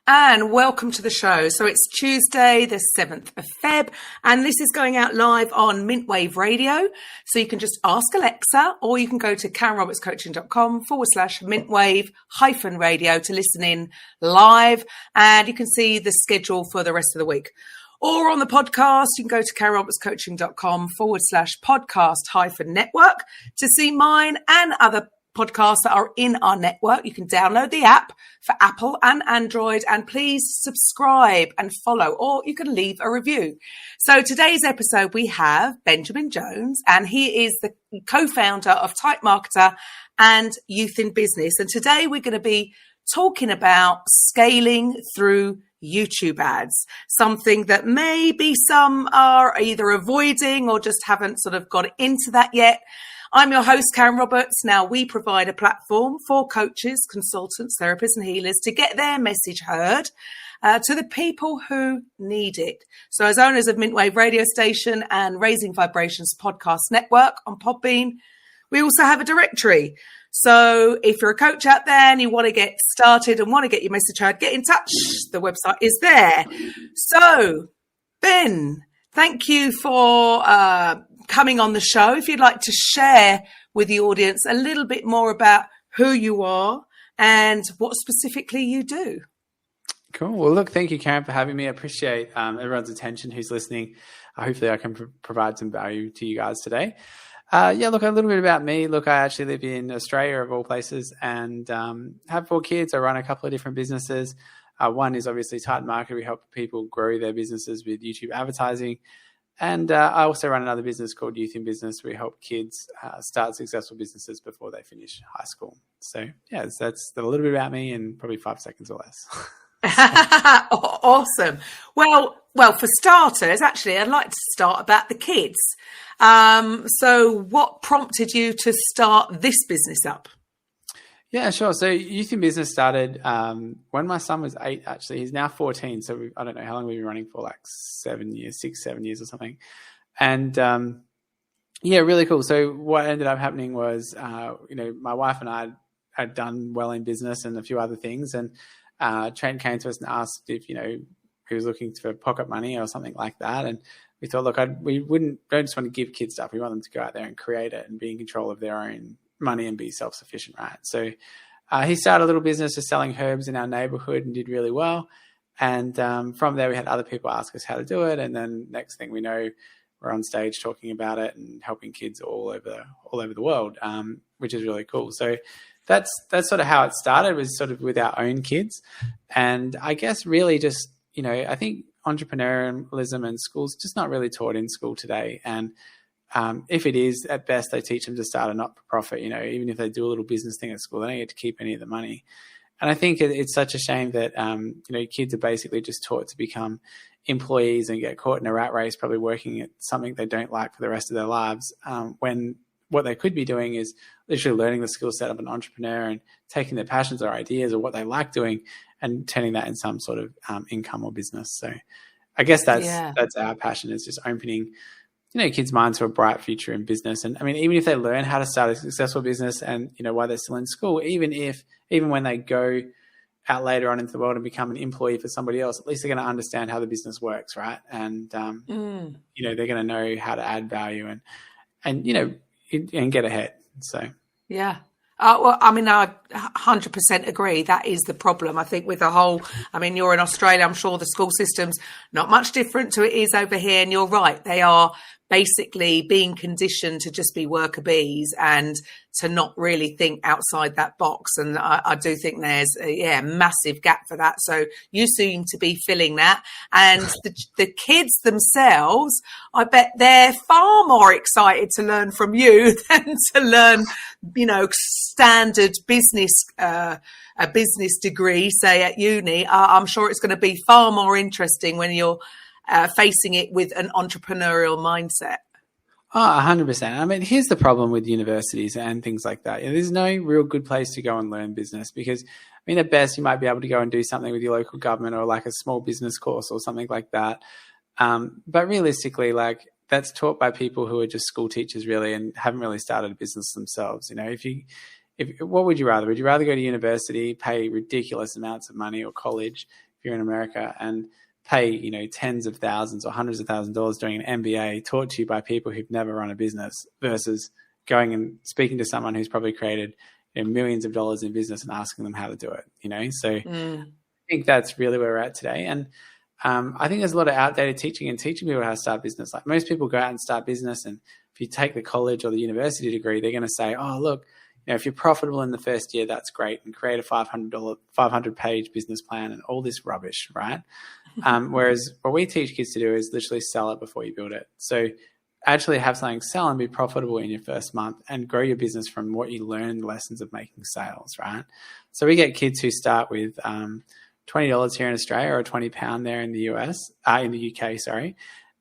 And welcome to the show. So it's Tuesday, the 7th of Feb, and this is going out live on Mintwave Radio. So you can just ask Alexa, or you can go to KarenRobertsCoaching.com/Mintwave-radio to listen in live, and you can see the schedule for the rest of the week. Or on the podcast, you can go to KarenRobertsCoaching.com/podcast-network to see mine and other podcasts that are in our network. You can download the app for Apple and Android, and please subscribe and follow, or you can leave a review. So today's episode, we have Benjamin Jones, and he is the co-founder of Type Marketer and Youth in Business. And today we're going to be talking about scaling through YouTube ads, something that maybe some are either avoiding or just haven't sort of got into that yet. I'm your host, Karen Roberts. Now, we provide a platform for coaches, consultants, therapists, and healers to get their message heard to the people who need it. So as owners of Mintwave Radio Station and Raising Vibrations podcast network on Podbean, we also have a directory. So if you're a coach out there and you want to get started and want to get your message heard, get in touch. The website is there. So, Ben, thank you for coming on the show. If you'd like to share with the audience a little bit more about who you are and what specifically you do. Cool. Well, look, thank you, Karen, for having me. I appreciate everyone's attention who's listening. Hopefully I can provide some value to you guys today. Look, a little bit about me. Look, I actually live in Australia, of all places, and have 4 kids. I run a couple of different businesses. One is obviously Type Marketer. We help people grow their businesses with YouTube advertising. And I also run another business called Youth in Business. We help kids start successful businesses before they finish high school. So, yeah, that's a little bit about me in probably 5 seconds or less. Awesome. Well, for starters, actually, I'd like to start about the kids. So what prompted you to start this business up? Yeah, sure. So Youth in Business started when my son was 8, actually. He's now 14. So I don't know how long we've been running for, like 7 years or something. And really cool. So what ended up happening was, my wife and I had done well in business and a few other things. And Trent came to us and asked if, he was looking for pocket money or something like that. And we thought, look, we don't just want to give kids stuff. We want them to go out there and create it and be in control of their own money and be self-sufficient, right? So he started a little business just selling herbs in our neighborhood and did really well. And from there, we had other people ask us how to do it. And then next thing we know, we're on stage talking about it and helping kids all over the world, which is really cool. So that's sort of how it started, was sort of with our own kids. And I guess really just, I think entrepreneurialism and school's just not really taught in school today. And if it is, at best, they teach them to start a not-for-profit. Even if they do a little business thing at school, they don't get to keep any of the money. And I think it's such a shame that, kids are basically just taught to become employees and get caught in a rat race, probably working at something they don't like for the rest of their lives, when what they could be doing is literally learning the skill set of an entrepreneur and taking their passions or ideas or what they like doing and turning that in some sort of income or business. So I guess that's our passion, is just opening kids' minds to a bright future in business. And I mean, even if they learn how to start a successful business and, while they're still in school, even when they go out later on into the world and become an employee for somebody else, at least they're going to understand how the business works, right? And, they're going to know how to add value and get ahead. So, yeah. Well, I mean, I 100% agree. That is the problem. I think with the whole, you're in Australia, I'm sure the school system's not much different to it is over here. And you're right. They are basically being conditioned to just be worker bees and to not really think outside that box. And I do think there's a massive gap for that. So you seem to be filling that. And the kids themselves, I bet they're far more excited to learn from you than to learn, standard business, a business degree, say at uni. I'm sure it's going to be far more interesting when you're facing it with an entrepreneurial mindset. 100%. Here's the problem with universities and things like that. There's no real good place to go and learn business because, at best, you might be able to go and do something with your local government or like a small business course or something like that. But realistically, that's taught by people who are just school teachers really and haven't really started a business themselves. What would you rather? Would you rather go to university, pay ridiculous amounts of money, or college? If if you're in America, and pay, you know, tens of thousands or hundreds of thousands of dollars doing an MBA taught to you by people who've never run a business versus going and speaking to someone who's probably created, you know, millions of dollars in business and asking them how to do it, you know? So I think that's really where we're at today. And I think there's a lot of outdated teaching and teaching people how to start business. Like most people go out and start business, and if you take the college or the university degree, they're going to say, oh, look, you know, if you're profitable in the first year, that's great, and create a 500-page business plan and all this rubbish, right? Whereas what we teach kids to do is literally sell it before you build it. So actually have something sell and be profitable in your first month and grow your business from what you learn, the lessons of making sales, right? So we get kids who start with $20 here in Australia or £20 there in the in the UK, sorry.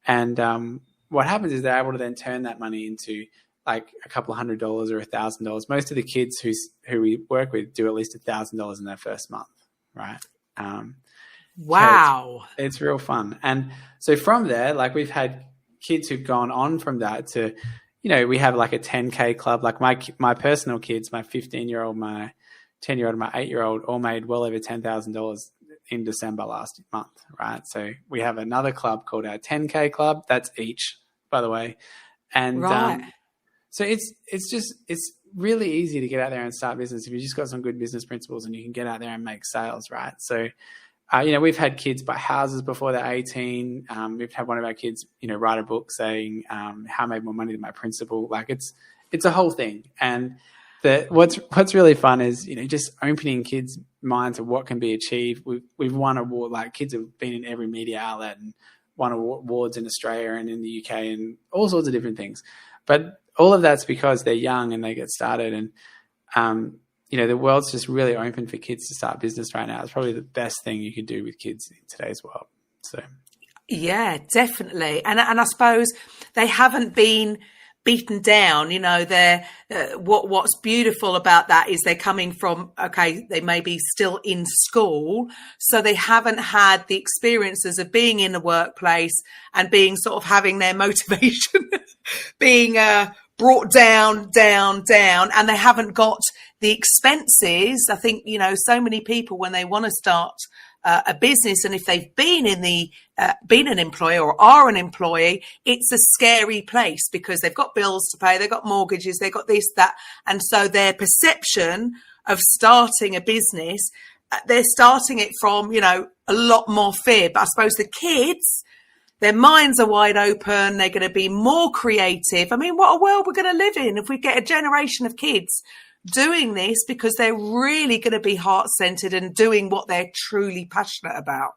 And what happens is they're able to then turn that money into like a couple of $100 or $1,000. Most of the kids who we work with do at least $1,000 in their first month, right? Wow. So it's real fun. And so from there, like we've had kids who've gone on from that to, you know, we have like a 10K club. Like my personal kids, my 15-year-old, my 10-year-old, my 8-year-old all made well over $10,000 in December last month, right? So we have another club called our 10K club. That's each, by the way. And right. So it's really easy to get out there and start business if you just got some good business principles and you can get out there and make sales, right? So, you know, we've had kids buy houses before they're 18. We've had one of our kids, you know, write a book saying how I made more money than my principal. Like it's a whole thing. And what's really fun is, you know, just opening kids' minds of what can be achieved. We've won award, like kids have been in every media outlet and won awards in Australia and in the UK and all sorts of different things. But all of that's because they're young and they get started. And, you know, the world's just really open for kids to start business right now. It's probably the best thing you can do with kids in today's world. So, yeah, definitely. And I suppose they haven't been beaten down. You know, they're what's beautiful about that is they're coming from, okay, they may be still in school, so they haven't had the experiences of being in the workplace and being sort of having their motivation being brought down, and they haven't got the expenses. I think, you know, so many people when they want to start a business, and if they've been been an employee or are an employee, it's a scary place because they've got bills to pay, they've got mortgages, they've got this, that, and so their perception of starting a business, they're starting it from, you know, a lot more fear. But I suppose the kids, their minds are wide open. They're going to be more creative. I mean, what a world we're going to live in if we get a generation of kids doing this, because they're really going to be heart-centered and doing what they're truly passionate about.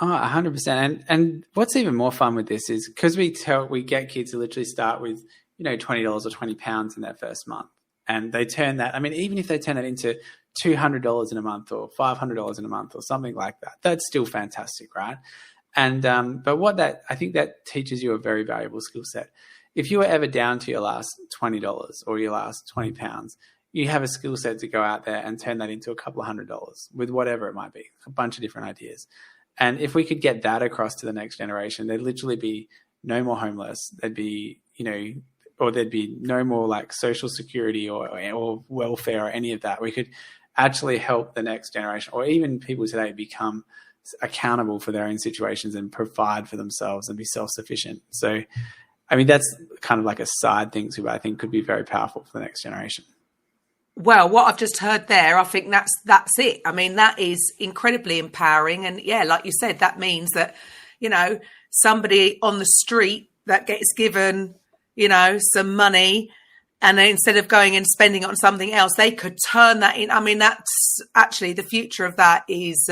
Oh, 100%. And what's even more fun with this is because we get kids to literally start with, you know, $20 or £20 in their first month. And they turn that, I mean, even if they turn that into $200 in a month or $500 in a month or something like that, that's still fantastic, right? And but I think that teaches you a very valuable skill set. If you were ever down to your last $20 or your last £20, you have a skill set to go out there and turn that into a couple of $100 with whatever it might be, a bunch of different ideas. And if we could get that across to the next generation, there'd literally be no more homeless. There'd be, you know, or there'd be no more like social security or welfare or any of that. We could actually help the next generation or even people today become accountable for their own situations and provide for themselves and be self-sufficient. So, I mean, that's kind of like a side thing too, but I think could be very powerful for the next generation. Well, what I've just heard there, I think that's it. I mean, that is incredibly empowering. And yeah, like you said, that means that, you know, somebody on the street that gets given, you know, some money, and then instead of going and spending it on something else, they could turn that in. I mean, that's actually the future of that is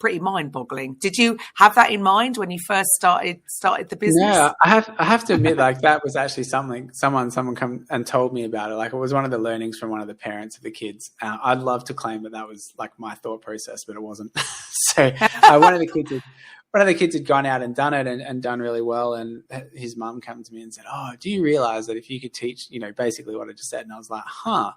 pretty mind-boggling. Did you have that in mind when you first started the business? Yeah, I have to admit, like that was actually something someone come and told me about it. Like it was one of the learnings from one of the parents of the kids. I'd love to claim that was like my thought process, but it wasn't. So one of the kids had gone out and done it and done really well. And his mum came to me and said, "Oh, do you realize that if you could teach, you know, basically what I just said?" And I was like, "Huh."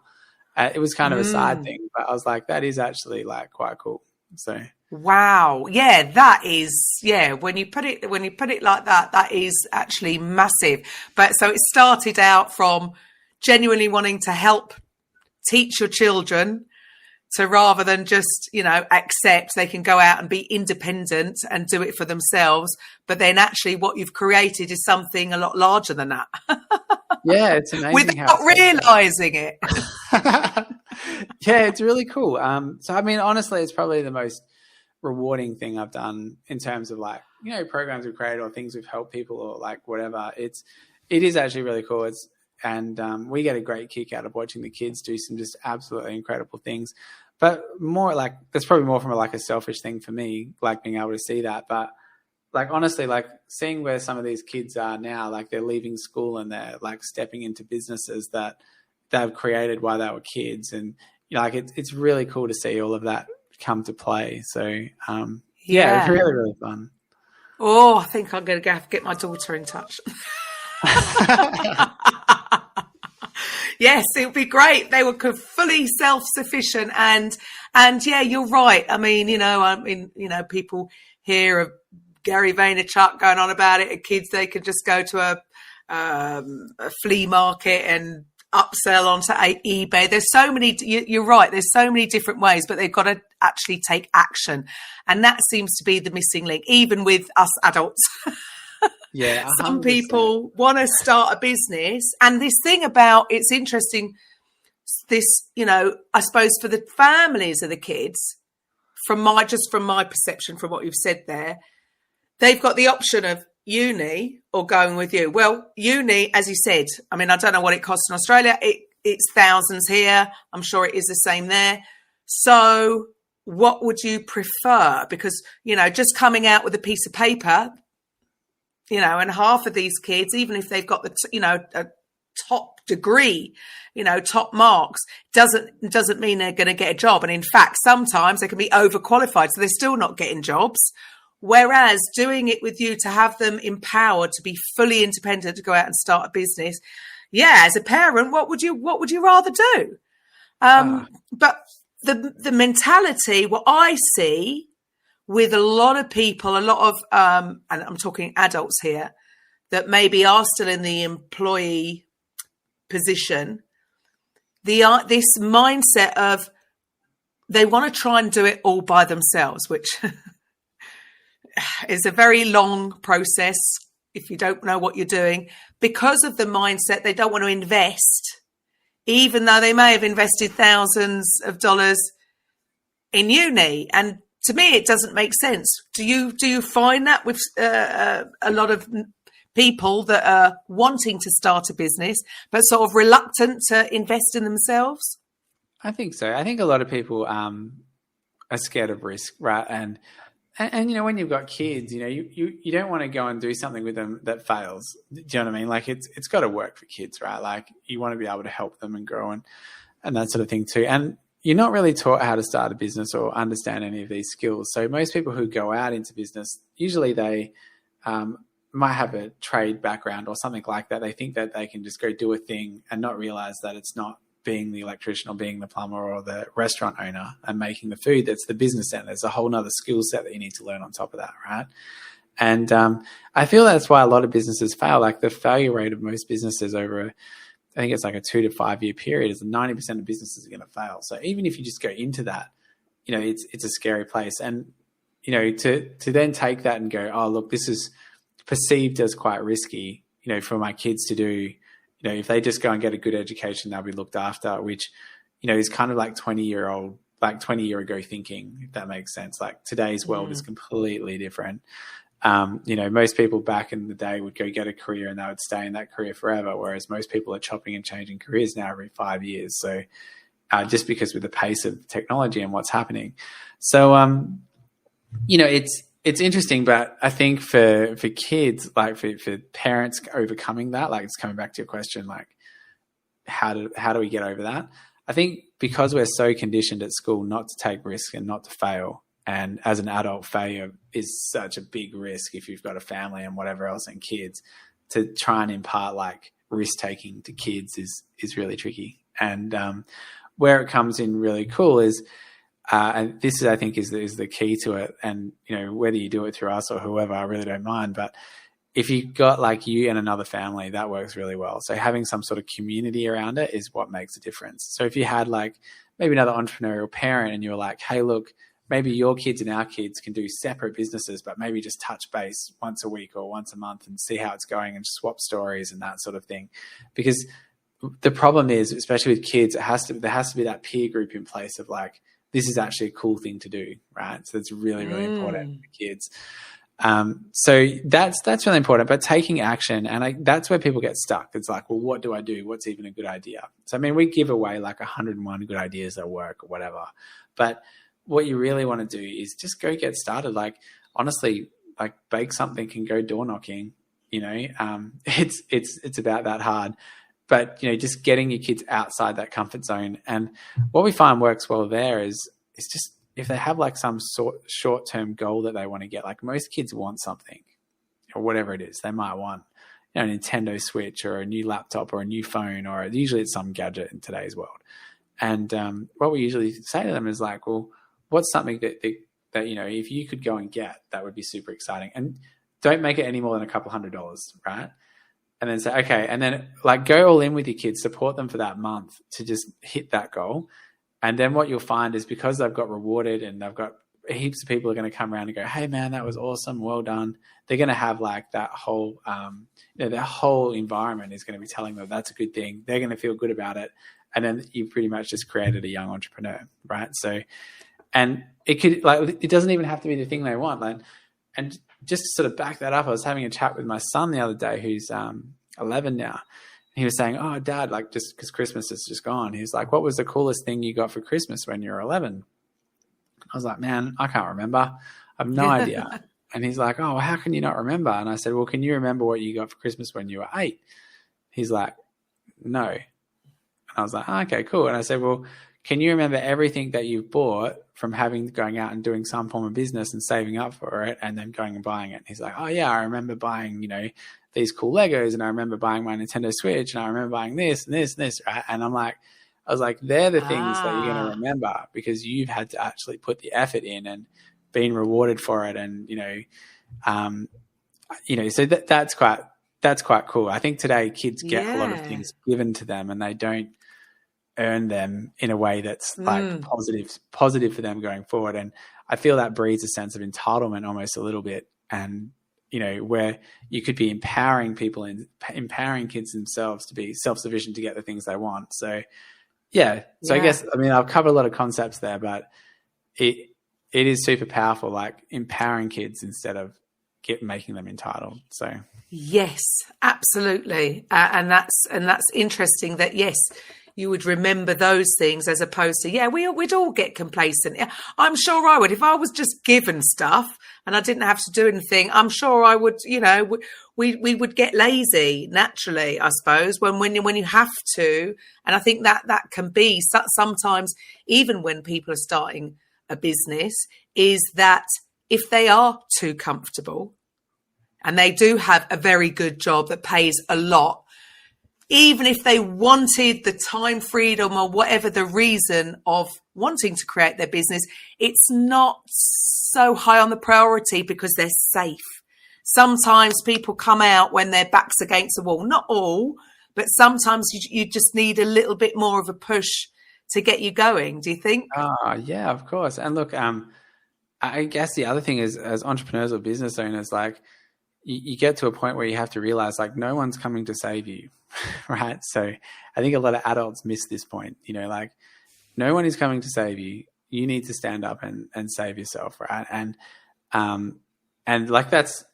It was kind of a side thing, but I was like, that is actually like quite cool. So. Wow. Yeah, that is, yeah, when you put it like that, that is actually massive. But so it started out from genuinely wanting to help teach your children to rather than just, accept, they can go out and be independent and do it for themselves. But then actually what you've created is something a lot larger than that. Yeah, it's amazing. Without realising it. Yeah, it's really cool. So, I mean, honestly, it's probably the most rewarding thing I've done in terms of programs we've created or things we've helped people or whatever. It is actually really cool. And we get a great kick out of watching the kids do some just absolutely incredible things. But more that's probably more from a selfish thing for me, being able to see that. But honestly, seeing where some of these kids are now, they're leaving school and they're stepping into businesses that they've created while they were kids. And, it's really cool to see all of that come to play. So, it's really, really fun. Oh, I think I'm going to have to get my daughter in touch. Yes, it would be great. They were fully self-sufficient, and yeah, you're right. I mean, people hear of Gary Vaynerchuk going on about it. Kids, they could just go to a flea market and upsell onto eBay. There's so many. You're right. There's so many different ways, but they've got to actually take action, and that seems to be the missing link, even with us adults. Yeah, 100%. Some people want to start a business, and this thing about it's interesting. This, I suppose for the families of the kids, from my perception, from what you've said there, they've got the option of uni or going with you. Well, uni, as you said, I mean, I don't know what it costs in Australia. It's thousands here. I'm sure it is the same there. So what would you prefer? Because, just coming out with a piece of paper, and half of these kids, even if they've got the, a top degree, top marks, doesn't mean they're going to get a job. And in fact, sometimes they can be overqualified, so they're still not getting jobs. Whereas doing it with you to have them empowered to be fully independent, to go out and start a business. Yeah. As a parent, what would you rather do? But the mentality, what I see with a lot of people, a lot of, and I'm talking adults here, that maybe are still in the employee position, this mindset of they want to try and do it all by themselves, which is a very long process if you don't know what you're doing. Because of the mindset, they don't want to invest, even though they may have invested thousands of dollars in uni. And to me, it doesn't make sense. Do you find that with a lot of people that are wanting to start a business, but sort of reluctant to invest in themselves? I think so. I think a lot of people are scared of risk, right? And when you've got kids, you don't want to go and do something with them that fails. Do you know what I mean? It's got to work for kids, right? You want to be able to help them and grow and that sort of thing too. And you're not really taught how to start a business or understand any of these skills. So most people who go out into business, usually they might have a trade background or something like that. They think that they can just go do a thing and not realize that it's not being the electrician or being the plumber or the restaurant owner and making the food. That's the business end. There's a whole nother skill set that you need to learn on top of that, right? And I feel that's why a lot of businesses fail. The failure rate of most businesses over I think it's a 2 to 5 year period is 90% of businesses are going to fail. So even if you just go into that, it's a scary place. And, to then take that and go, oh, look, this is perceived as quite risky, for my kids to do, if they just go and get a good education, they'll be looked after, which, is kind of 20 year ago thinking, if that makes sense. Today's world is completely different. Most people back in the day would go get a career and they would stay in that career forever, whereas most people are chopping and changing careers now every 5 years. So just because with the pace of technology and what's happening. So, it's interesting, but I think for kids, for parents overcoming that, it's coming back to your question, how do we get over that? I think because we're so conditioned at school not to take risks and not to fail, and as an adult, failure is such a big risk if you've got a family and whatever else and kids, to try and impart risk taking to kids is really tricky. And where it comes in really cool is, and this is, I think, is the key to it. And whether you do it through us or whoever, I really don't mind. But if you've got you and another family, that works really well. So having some sort of community around it is what makes a difference. So if you had maybe another entrepreneurial parent, and you're like, hey, look, maybe your kids and our kids can do separate businesses, but maybe just touch base once a week or once a month and see how it's going and swap stories and that sort of thing. Because the problem is, especially with kids, there has to be that peer group in place of like, this is actually a cool thing to do, right? So it's really, really important for kids. So that's really important, but taking action, and that's where people get stuck. It's like, well, what do I do? What's even a good idea? So, I mean, we give away like 101 good ideas that work or whatever, but what you really want to do is just go get started. Like, honestly, like bake something and go door knocking, it's about that hard, but just getting your kids outside that comfort zone. And what we find works well there is just, if they have like some short-term goal that they want to get, like most kids want something or whatever it is. They might want, a Nintendo Switch or a new laptop or a new phone, or usually it's some gadget in today's world. And what we usually say to them is like, well, what's something that if you could go and get, that would be super exciting. And don't make it any more than a couple $100, right? And then say, okay, and then like go all in with your kids, support them for that month to just hit that goal. And then what you'll find is, because they've got rewarded and they've got heaps of people are going to come around and go, hey man, that was awesome, well done. They're going to have like that whole, their whole environment is going to be telling them that's a good thing. They're going to feel good about it. And then you pretty much just created a young entrepreneur, right? So, and it could it doesn't even have to be the thing they want. Like, and just to sort of back that up, I was having a chat with my son the other day, who's 11 now. He was saying, oh, Dad, like, just because Christmas is just gone. He's like, what was the coolest thing you got for Christmas when you were 11? I was like, man, I can't remember. I have no idea. And he's like, oh, well, how can you not remember? And I said, well, can you remember what you got for Christmas when you were 8? He's like, no. And I was like, oh, okay, cool. And I said, well, can you remember everything that you've bought from going out and doing some form of business and saving up for it and then going and buying it? And he's like, oh, yeah, I remember buying, these cool Legos, and I remember buying my Nintendo Switch, and I remember buying this and this and this. Right? And I was like, they're the things that you're going to remember because you've had to actually put the effort in and been rewarded for it. And, so that's quite cool. I think today kids get a lot of things given to them and they don't earn them in a way that's like positive for them going forward. And I feel that breeds a sense of entitlement almost a little bit. And, where you could be empowering people and empowering kids themselves to be self-sufficient to get the things they want. So, I guess, I've covered a lot of concepts there, but it is super powerful, like empowering kids instead of making them entitled. So, yes, absolutely. And that's interesting that, yes, you would remember those things as opposed to, we'd all get complacent. I'm sure I would. If I was just given stuff and I didn't have to do anything, I'm sure I would, we would get lazy naturally, I suppose, when you have to. And I think that can be sometimes, even when people are starting a business, is that if they are too comfortable and they do have a very good job that pays a lot, even if they wanted the time freedom or whatever the reason of wanting to create their business, it's not so high on the priority because they're safe. Sometimes people come out when their back's against the wall. Not all, but sometimes you just need a little bit more of a push to get you going. Do you think? Yeah, of course. And look, I guess the other thing is, as entrepreneurs or business owners, like you get to a point where you have to realize like no one's coming to save you. Right. So I think a lot of adults miss this point, like no one is coming to save you. You need to stand up and save yourself. Right. And like that's,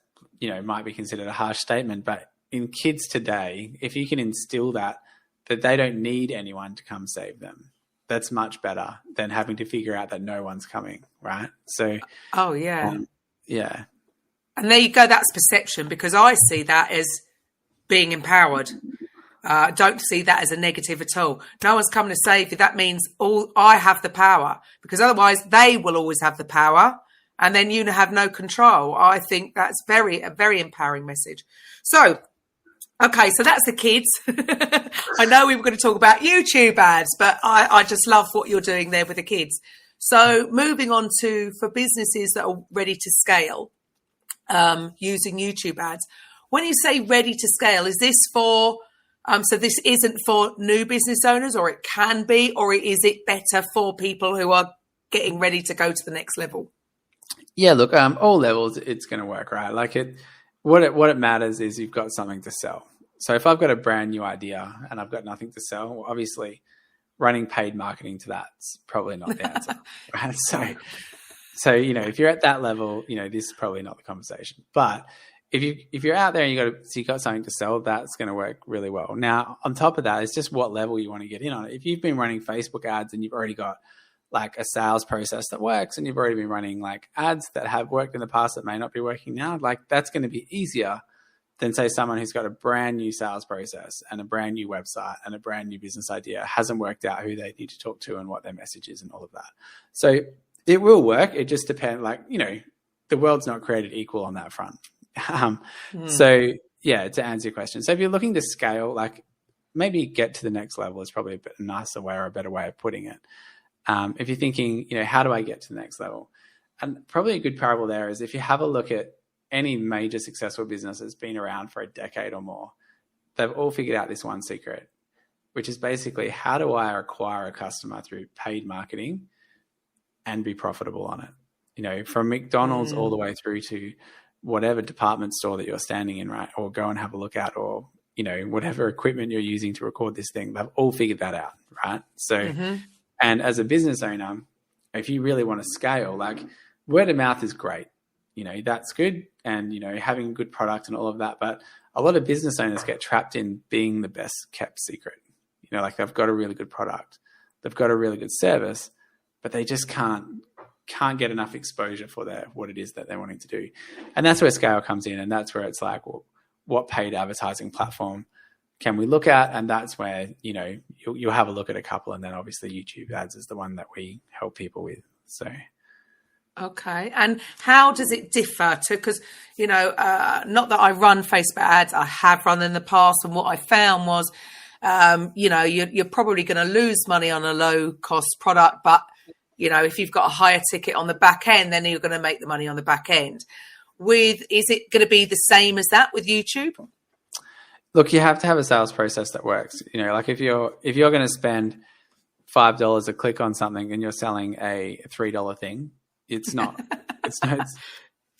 might be considered a harsh statement, but in kids today, if you can instill that they don't need anyone to come save them, that's much better than having to figure out that no one's coming. Right. So, yeah. And there you go. That's perception, because I see that as being empowered. Don't see that as a negative at all. No one's coming to save you. That means I have the power, because otherwise they will always have the power and then you have no control. I think that's a very empowering message. So, okay, so that's the kids. I know we were going to talk about YouTube ads, but I just love what you're doing there with the kids. So moving on for businesses that are ready to scale, using YouTube ads. When you say ready to scale, is this for So this isn't for new business owners, or it can be, or is it better for people who are getting ready to go to the next level? Yeah, look, all levels, it's going to work, right? Like what it matters is you've got something to sell. So if I've got a brand new idea and I've got nothing to sell, well, obviously running paid marketing to that's probably not the answer, right? So if you're at that level, this is probably not the conversation. But if you're out there and you got something to sell, that's going to work really well. Now, on top of that, it's just what level you want to get in on it. If you've been running Facebook ads and you've already got like a sales process that works, and you've already been running like ads that have worked in the past that may not be working now, like that's going to be easier than say someone who's got a brand new sales process and a brand new website and a brand new business idea, hasn't worked out who they need to talk to and what their message is and all of that. So it will work. It just depends, the world's not created equal on that front. So yeah, to answer your question. So if you're looking to scale, like maybe get to the next level is probably a bit nicer way or a better way of putting it. If you're thinking, how do I get to the next level? And probably a good parable there is if you have a look at any major successful business that's been around for a decade or more, they've all figured out this one secret, which is basically how do I acquire a customer through paid marketing and be profitable on it? From McDonald's all the way through to whatever department store that you're standing in, right? Or go and have a look at, or, whatever equipment you're using to record this thing, they've all figured that out, right? So, and as a business owner, if you really want to scale, like word of mouth is great. That's good. And, having a good product and all of that. But a lot of business owners get trapped in being the best kept secret. Like they've got a really good product, they've got a really good service, but they just can't get enough exposure for what it is that they're wanting to do. And that's where scale comes in. And that's where it's like, well, what paid advertising platform can we look at? And that's where, you'll have a look at a couple. And then obviously YouTube ads is the one that we help people with. So. Okay. And how does it differ because, not that I run Facebook ads, I have run in the past. And what I found was, you're probably going to lose money on a low cost product, but if you've got a higher ticket on the back end, then you're going to make the money on the back end. Is it going to be the same as that with YouTube? Look, you have to have a sales process that works. Like if you're going to spend $5 a click on something and you're selling a $3 thing, it's not.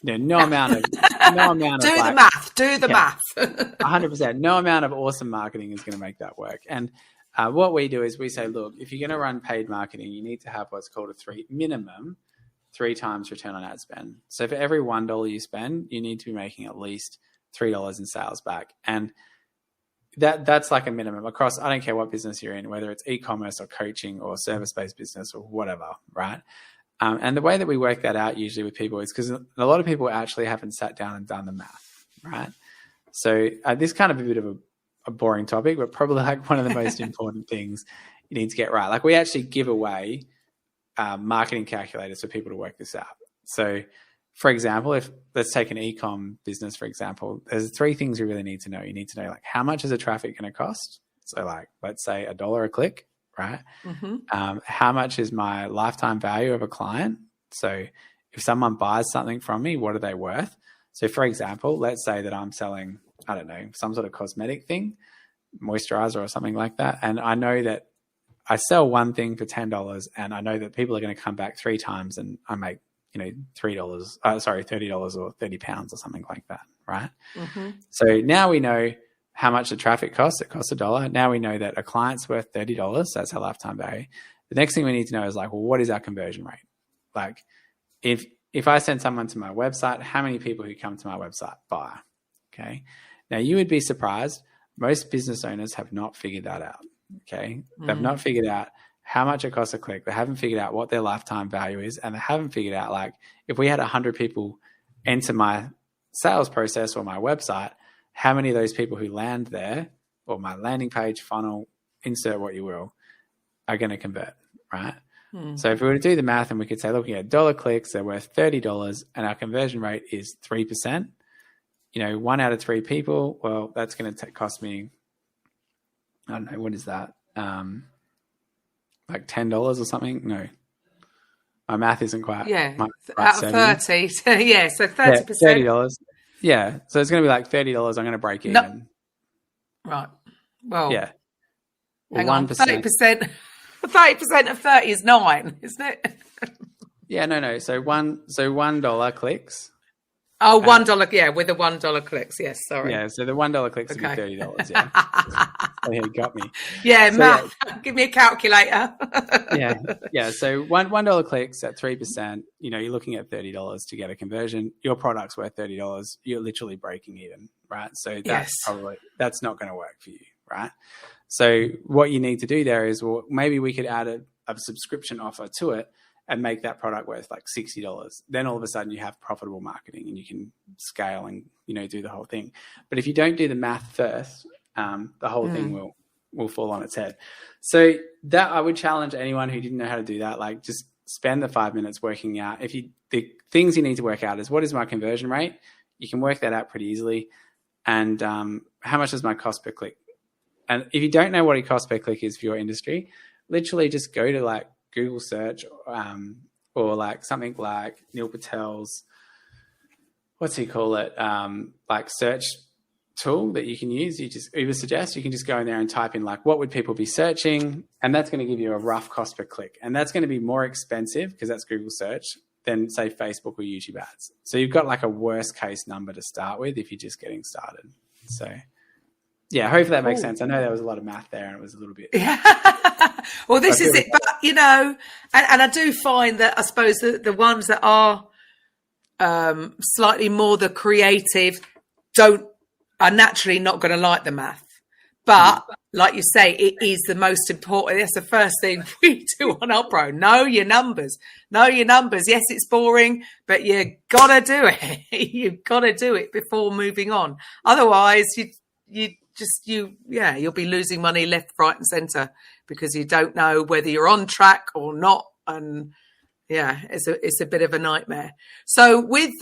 No amount of. Do the math. Do the math. 100%. No amount of awesome marketing is going to make that work. And what we do is we say, look, if you're going to run paid marketing, you need to have what's called minimum 3 times return on ad spend. So for every $1 you spend, you need to be making at least $3 in sales back. And that's like a minimum across, I don't care what business you're in, whether it's e-commerce or coaching or service-based business or whatever, right? And the way that we work that out usually with people is because a lot of people actually haven't sat down and done the math, right? So this kind of a bit of a boring topic, but probably like one of the most important things you need to get right. Like we actually give away marketing calculators for people to work this out. So for example, let's take an e-com business, for example, there's 3 things you really need to know. You need to know like how much is a traffic going to cost? So like, let's say $1 a click. Right? How much is my lifetime value of a client? So if someone buys something from me, what are they worth? So for example, let's say that I'm selling, I don't know, some sort of cosmetic thing, moisturizer or something like that. And I know that I sell one thing for $10 and I know that people are going to come back 3 times and I make, $30 or 30 pounds or something like that. Right. So now we know how much the traffic costs. It costs $1. Now we know that a client's worth $30. That's our lifetime value. The next thing we need to know is like, well, what is our conversion rate? Like if I send someone to my website, how many people who come to my website buy? Okay. Now you would be surprised. Most business owners have not figured that out. Okay. They've not figured out how much it costs a click. They haven't figured out what their lifetime value is. And they haven't figured out like if we had 100 people enter my sales process or my website, how many of those people who land there or my landing page, funnel, insert what you will, are going to convert, right? So if we were to do the math and we could say, looking at $1 clicks, they're worth $30 and our conversion rate is 3%, 1 out of 3 people, well, that's going to cost me, I don't know, what is that? Like $10 or something? No. My math isn't quite. Yeah, out of 30. Yeah, so 30%. $30. Yeah, so it's going to be like $30. I'm going to break even. Right. Well, Yeah. hang on, 30%. 30% of 30 is 9, isn't it? Yeah, no. So $1 clicks. Oh, $1. Yeah, with the $1 clicks. Yes, sorry. Yeah, so the $1 clicks would be $30. Yeah. So you got me. Yeah, so, math. Yeah. Give me a calculator. Yeah. So $1 clicks at 3%. You're looking at $30 to get a conversion. Your product's worth $30. You're literally breaking even, right? So that's not going to work for you, right? So what you need to do there is, well, maybe we could add a subscription offer to it and make that product worth like $60. Then all of a sudden you have profitable marketing and you can scale and, do the whole thing. But if you don't do the math first, the whole thing will fall on its head. So that I would challenge anyone who didn't know how to do that, like just spend the 5 minutes working out. The things you need to work out is, what is my conversion rate? You can work that out pretty easily. And how much is my cost per click? And if you don't know what a cost per click is for your industry, literally just go to like Google search or like something like Neil Patel's, what's he call it? Like search tool that you can use. Uber suggests you can just go in there and type in like, what would people be searching? And that's going to give you a rough cost per click. And that's going to be more expensive because that's Google search than say Facebook or YouTube ads. So you've got like a worst case number to start with if you're just getting started. So yeah, hopefully that makes sense. I know there was a lot of math there and it was a little bit. Yeah. Well, this is it. But, and I do find that I suppose the ones that are slightly more the creative are naturally not going to like the math. But like you say, it is the most important. That's the first thing we do on our pro. Know your numbers. Yes, it's boring, but you got to do it. You've got to do it before moving on. Otherwise, you'll be losing money left, right, and centre because you don't know whether you're on track or not. And yeah, it's a bit of a nightmare. So with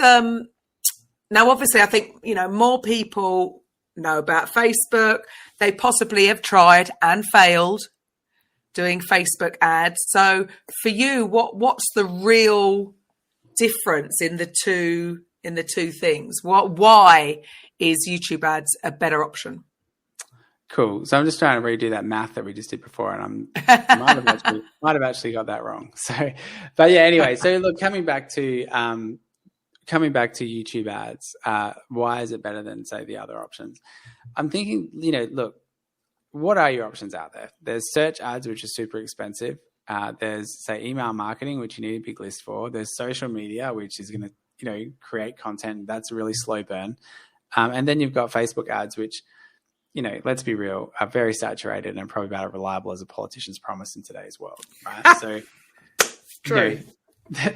now, obviously, I think more people know about Facebook. They possibly have tried and failed doing Facebook ads. So for you, what's the real difference in the two things? Why is YouTube ads a better option? Cool. So I'm just trying to redo that math that we just did before, and I might have actually got that wrong. So, but yeah, anyway. So look, coming back to YouTube ads, why is it better than say the other options? I'm thinking, look, what are your options out there? There's search ads, which are super expensive. There's say email marketing, which you need a big list for. There's social media, which is going to create content. That's a really slow burn. And then you've got Facebook ads, which, let's be real, are very saturated and probably about as reliable as a politician's promise in today's world, right? So, true.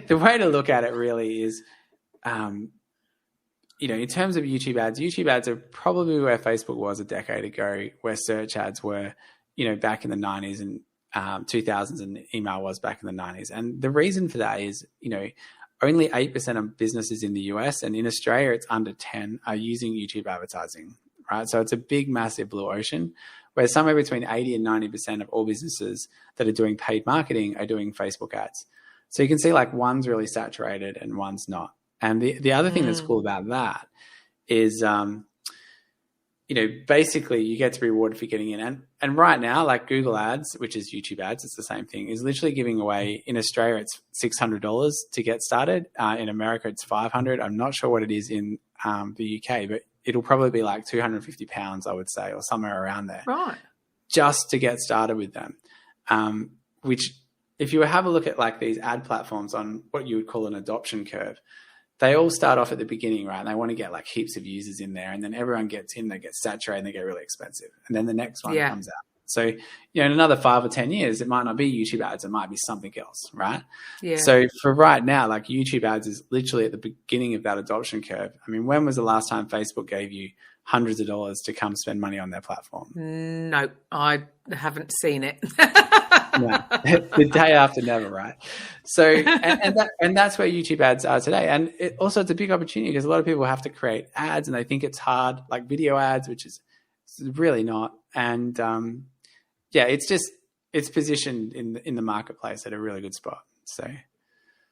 The way to look at it really is, in terms of YouTube ads are probably where Facebook was a decade ago, where search ads were, back in the 90s and 2000s, and email was back in the 90s. And the reason for that is, only 8% of businesses in the US, and in Australia, it's under 10, are using YouTube advertising, right? So it's a big, massive blue ocean where somewhere between 80 and 90% of all businesses that are doing paid marketing are doing Facebook ads. So you can see like one's really saturated and one's not. And the other thing that's cool about that is, basically you get to be rewarded for getting in. And right now, like Google ads, which is YouTube ads, it's the same thing, is literally giving away, in Australia, it's $600 to get started. In America, it's $500. I'm not sure what it is in the UK, but it'll probably be like £250, I would say, or somewhere around there. Right. Just to get started with them. Which, if you have a look at like these ad platforms on what you would call an adoption curve, they all start off at the beginning, right? And they want to get like heaps of users in there, and then everyone gets in, they get saturated, and they get really expensive. And then the next one comes out. So, in another 5 or 10 years, it might not be YouTube ads, it might be something else, right? Yeah. So for right now, like YouTube ads is literally at the beginning of that adoption curve. I mean, when was the last time Facebook gave you hundreds of dollars to come spend money on their platform? No, I haven't seen it. Yeah. The day after never, right? So, and that's where YouTube ads are today. And it's a big opportunity because a lot of people have to create ads and they think it's hard, like video ads, which is really not. And it's positioned in the marketplace at a really good spot. So,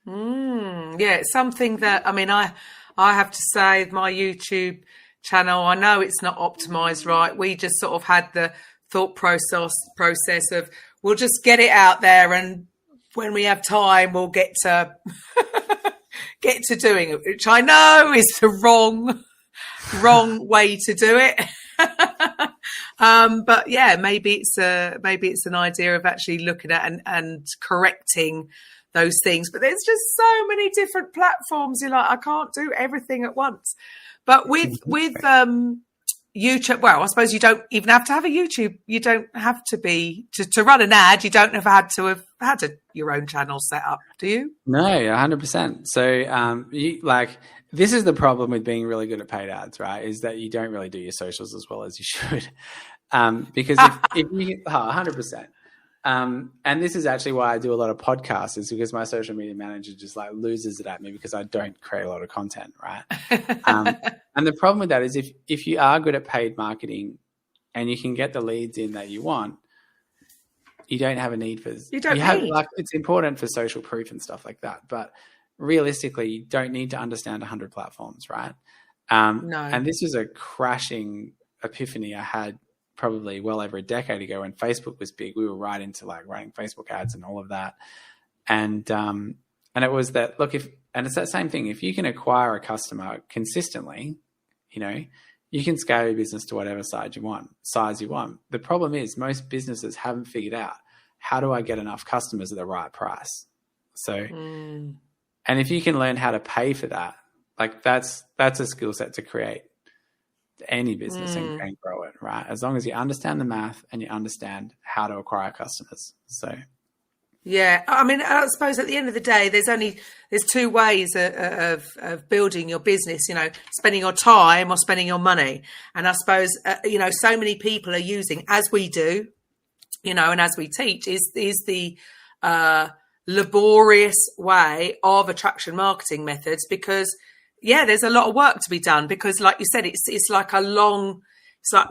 it's something that, I mean, I have to say, my YouTube channel, I know it's not optimized right. We just sort of had the thought process of we'll just get it out there, and when we have time, we'll get to doing it, which I know is the wrong way to do it. But yeah, maybe it's an idea of actually looking at and correcting those things. But there's just so many different platforms. You're like, I can't do everything at once. But with YouTube, well, I suppose you don't even have to have a YouTube. You don't have to be to run an ad. You don't have had your own channel set up, do you? No, 100%. So this is the problem with being really good at paid ads, right? Is that you don't really do your socials as well as you should. Because if you 100%. And this is actually why I do a lot of podcasts, is because my social media manager just like loses it at me because I don't create a lot of content, right? And the problem with that is if you are good at paid marketing and you can get the leads in that you want, you don't have a need for. It's important for social proof and stuff like that, but realistically, you don't need to understand 100 platforms, right? No. And this was a crashing epiphany I had probably well over a decade ago when Facebook was big. We were right into like running Facebook ads and all of that. And it was that, look, and it's that same thing. If you can acquire a customer consistently, you can scale your business to whatever size you want. The problem is most businesses haven't figured out, how do I get enough customers at the right price? So, and if you can learn how to pay for that, like that's a skill set to create any business and grow it, right? As long as you understand the math and you understand how to acquire customers. So, yeah, I mean, I suppose at the end of the day, there's two ways of building your business. Spending your time or spending your money. And I suppose so many people are using, as we do, and as we teach, is the laborious way of attraction marketing methods, because there's a lot of work to be done, because like you said, it's like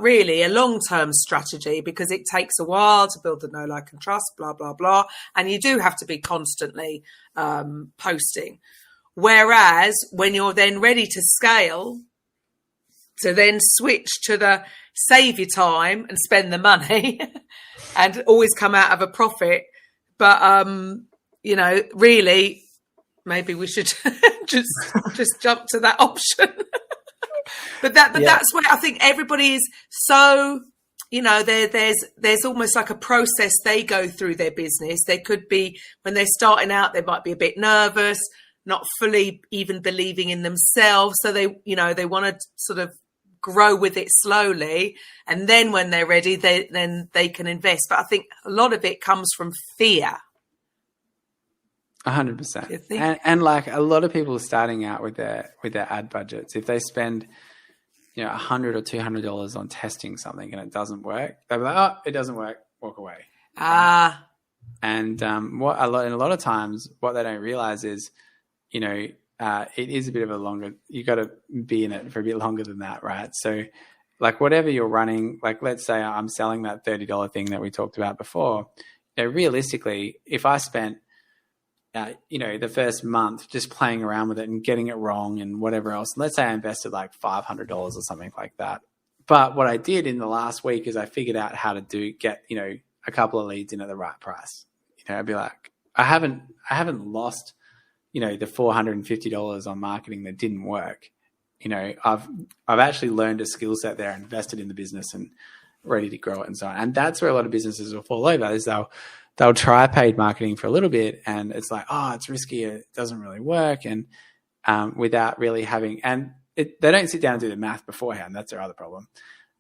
really a long-term strategy, because it takes a while to build the know, like and trust, blah, blah, blah. And you do have to be constantly posting. Whereas when you're then ready to scale, to then switch to the save your time and spend the money and always come out of a profit. But, really, maybe we should just jump to that option. But that's where I think everybody is so, there's almost like a process they go through their business. They could be, when they're starting out, they might be a bit nervous, not fully even believing in themselves. So they want to sort of grow with it slowly. And then when they're ready, then they can invest. But I think a lot of it comes from fear. 100%. And like a lot of people starting out with their ad budgets, if they spend $100 or $200 on testing something and it doesn't work, they'll be like, oh, it doesn't work, walk away. And a lot of times what they don't realize is, it is a bit of a longer, you got to be in it for a bit longer than that, right? So like whatever you're running, like let's say I'm selling that $30 thing that we talked about before, realistically, if I spent the first month just playing around with it and getting it wrong and whatever else. Let's say I invested like $500 or something like that. But what I did in the last week is I figured out how to get a couple of leads in at the right price. I'd be like, I haven't lost, the $450 on marketing that didn't work. I've actually learned a skill set there, invested in the business and ready to grow it and so on. And that's where a lot of businesses will fall over, is they'll try paid marketing for a little bit and it's like, oh, it's risky, it doesn't really work. And without really having, they don't sit down and do the math beforehand. That's their other problem.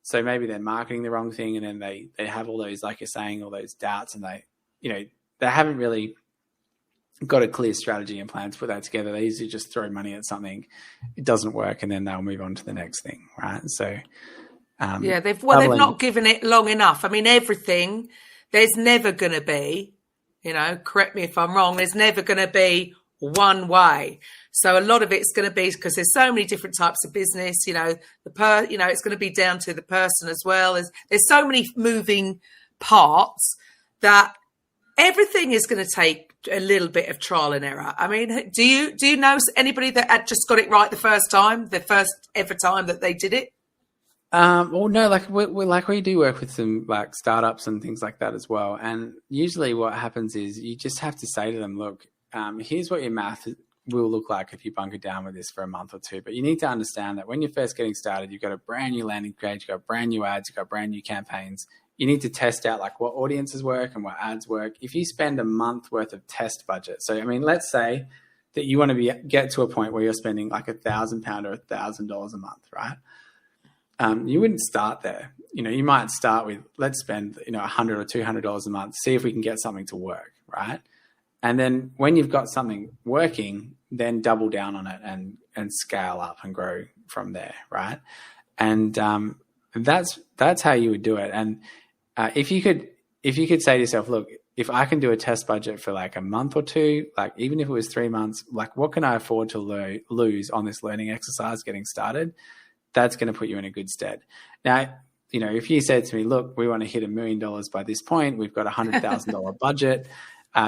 So maybe they're marketing the wrong thing and then they have all those, like you're saying, all those doubts, and they haven't really got a clear strategy and plan to put that together. They usually just throw money at something, it doesn't work, and then they'll move on to the next thing, right? So they've not given it long enough. I mean, everything. There's never going to be, correct me if I'm wrong, there's never going to be one way. So a lot of it's going to be, because there's so many different types of business, it's going to be down to the person as well. There's so many moving parts that everything is going to take a little bit of trial and error. I mean, do you know anybody that had just got it right the first ever time that they did it? Well, no, like we do work with some like startups and things like that as well. And usually what happens is you just have to say to them, look, here's what your math will look like if you bunker down with this for a month or two. But you need to understand that when you're first getting started, you've got a brand new landing page, you've got brand new ads, you've got brand new campaigns. You need to test out like what audiences work and what ads work. If you spend a month worth of test budget, so I mean, let's say that you want to get to a point where you're spending like £1,000 or $1,000 a month, right? You wouldn't start there. You might start with, let's spend, $100 or $200 a month, see if we can get something to work, right? And then when you've got something working, then double down on it and scale up and grow from there, right? And that's how you would do it. And if you could say to yourself, look, if I can do a test budget for like a month or two, like even if it was 3 months, like what can I afford to lose on this learning exercise getting started? That's going to put you in a good stead. Now, if you said to me, look, we want to hit $1 million by this point, we've got a $100,000 budget.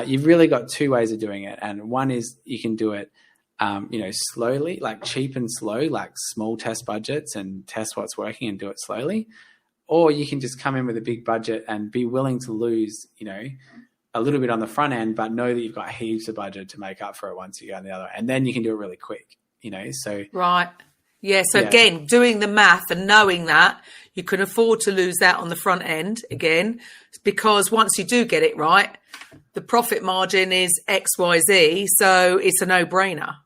You've really got two ways of doing it. And one is you can do it, slowly, like cheap and slow, like small test budgets and test what's working and do it slowly. Or you can just come in with a big budget and be willing to lose, a little bit on the front end, but know that you've got heaps of budget to make up for it once you go on the other. And then you can do it really quick, so. Right. Yeah. So again, doing the math and knowing that you can afford to lose that on the front end again, because once you do get it right, the profit margin is XYZ. So it's a no-brainer.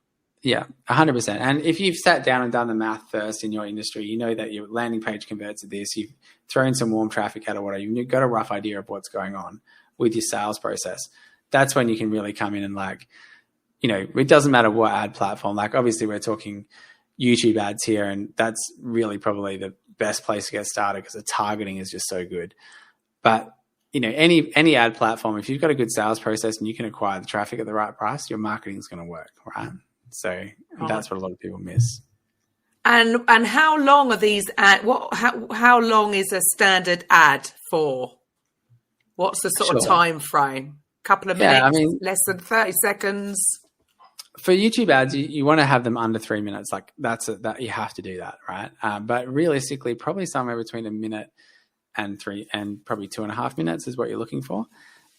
Yeah, 100%. And if you've sat down and done the math first in your industry, you know that your landing page converts to this, you've thrown some warm traffic out or whatever, you've got a rough idea of what's going on with your sales process. That's when you can really come in and it doesn't matter what ad platform, like obviously we're talking YouTube ads here, and that's really probably the best place to get started because the targeting is just so good. But any ad platform, if you've got a good sales process and you can acquire the traffic at the right price, your marketing is going to work, right? So that's what a lot of people miss. And how long are these how long is a standard ad for? What's the sort of time frame? Couple of minutes, less than 30 seconds. For YouTube ads, you want to have them under 3 minutes. Like that you have to do that, right? But realistically, probably somewhere between a minute and probably 2.5 minutes is what you're looking for.